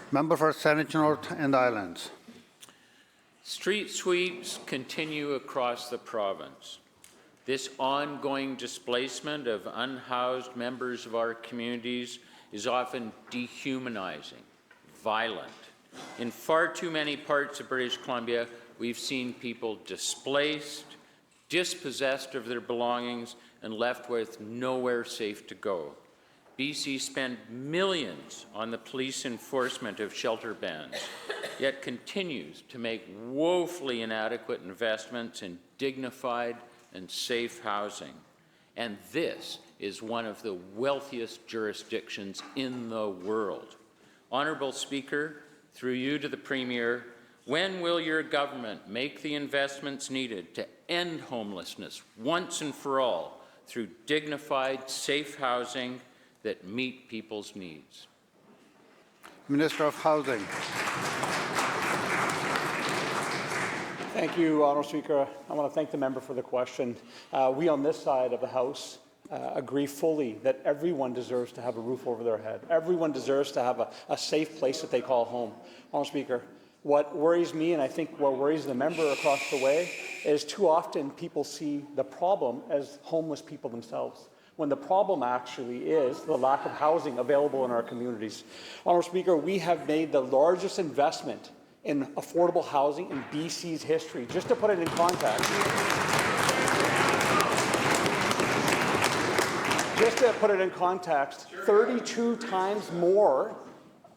Member for Saanich North and Islands. Street sweeps continue across the province. This ongoing displacement of unhoused members of our communities is often dehumanizing, violent. In far too many parts of British Columbia, we've seen people displaced, dispossessed of their belongings, and left with nowhere safe to go. BC spent millions on the police enforcement of shelter bans, yet continues to make woefully inadequate investments in dignified and safe housing. And this is one of the wealthiest jurisdictions in the world. Honourable Speaker, through you to the Premier, when will your government make the investments needed to end homelessness once and for all through dignified, safe housing that meet people's needs? Minister of Housing. Thank you, Honourable Speaker. I want to thank the member for the question. We on this side of the House agree fully that everyone deserves to have a roof over their head. Everyone deserves to have a safe place that they call home. Honourable Speaker, what worries me, and I think what worries the member across the way, is too often people see the problem as homeless people themselves, when the problem actually is the lack of housing available in our communities. Honourable Speaker, we have made the largest investment in affordable housing in BC's history. Just to put it in context, 32 times more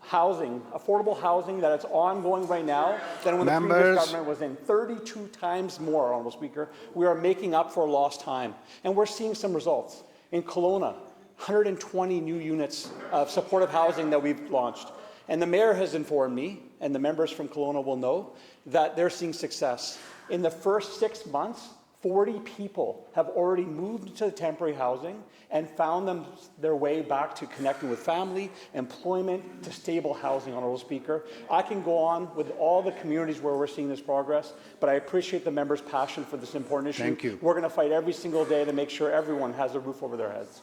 housing, affordable housing that is ongoing right now than when the previous government was in. 32 times more, Honourable Speaker. We are making up for lost time, and we're seeing some results. In Kelowna, 120 new units of supportive housing that we've launched. And the mayor has informed me, and the members from Kelowna will know, that they're seeing success. In the first 6 months, 40 people have already moved to temporary housing and found their way back to connecting with family, employment, to stable housing, Honourable Speaker. I can go on with all the communities where we're seeing this progress, but I appreciate the members' passion for this important issue. Thank you. We're going to fight every single day to make sure everyone has a roof over their heads.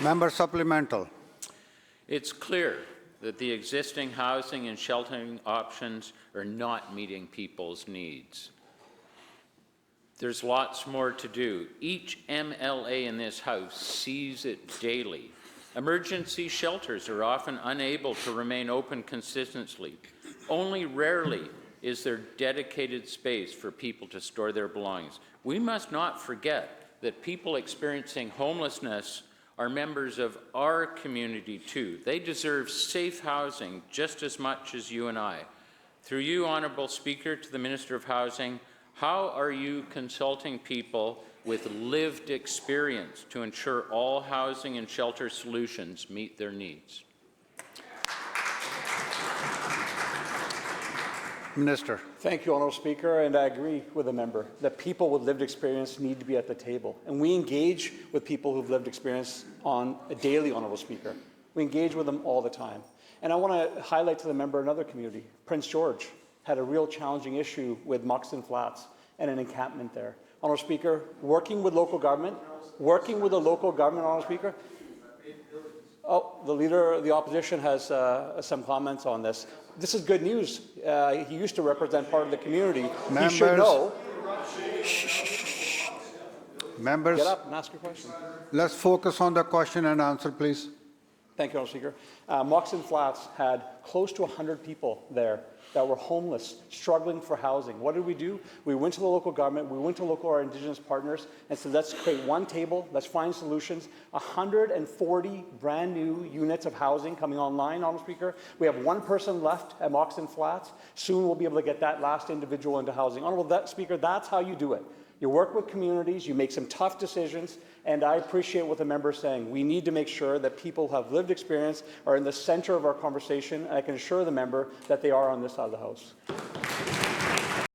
Member Supplemental. It's clear that the existing housing and sheltering options are not meeting people's needs. There's lots more to do. Each MLA in this House sees it daily. Emergency shelters are often unable to remain open consistently. Only rarely is there dedicated space for people to store their belongings. We must not forget that people experiencing homelessness are members of our community too. They deserve safe housing just as much as you and I. Through you, Honourable Speaker, to the Minister of Housing, how are you consulting people with lived experience to ensure all housing and shelter solutions meet their needs? Minister. Thank you, Honourable Speaker, and I agree with the member that people with lived experience need to be at the table. And we engage with people who've lived experience on a daily, Honourable Speaker. We engage with them all the time. And I want to highlight to the member another community. Prince George had a real challenging issue with Moxon Flats and an encampment there. Honourable Speaker, working with local government, Honourable Speaker. Oh, the Leader of the Opposition has some comments on this. This is good news. He used to represent part of the community. Members, he should know. Members, get up and ask your question. Let's focus on the question and answer, please. Thank you, Honourable Speaker. Moxon Flats had close to 100 people there that were homeless, struggling for housing. What did we do? We went to the local government, we went to our Indigenous partners and said, let's create one table, let's find solutions. 140 brand new units of housing coming online, Honourable Speaker. We have one person left at Moxon Flats. Soon we'll be able to get that last individual into housing. Honourable Speaker, that's how you do it. You work with communities, you make some tough decisions, and I appreciate what the member is saying. We need to make sure that people who have lived experience are in the centre of our conversation, and I can assure the member that they are on this side of the House.